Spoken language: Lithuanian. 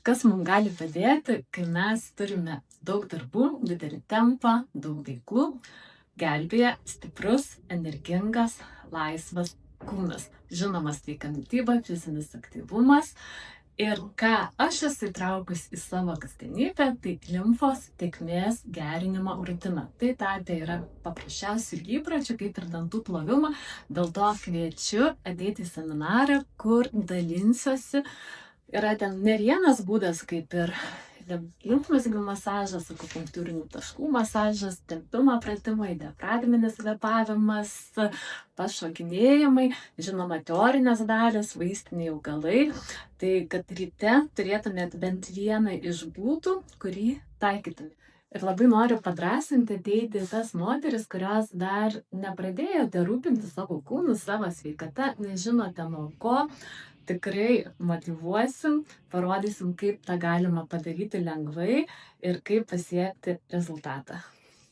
kas mums gali padėti, kai mes turime daug darbų, didelį tempą, daug veiklų, gelbėja stiprus, energingas, laisvas kūnas. Žinoma, sveika mityba, fizinis aktyvumas. Ir ką aš esu įtraukus į savo kasdienybę, tai limfos tėkmės gerinimo rutina. Tai tapę yra paprasčiausių įpročių, kaip ir dantų plovimą. Dėl to kviečiu ateiti į seminarą, kur dalinsiuosi. Yra ten ne vienas būdas, kaip ir limfmazgių masažas, akupunktūrinių taškų masažas, tempimo pratimai, diafragminis kvėpavimas, pašokinėjimai, žinoma, teorinės dalys, vaistiniai augalai. Tai kad ryte turėtumėt bent vieną iš būdų, kurį taikytumėt. Ir labai noriu padrąsinti ateiti tas moteris, kurios dar nepradėjote rūpinti savo kūnu, savo sveikata, nežinote nuo ko. Tikrai motyvuosim, parodysim, kaip tą galima padaryti lengvai ir kaip pasiekti rezultatą.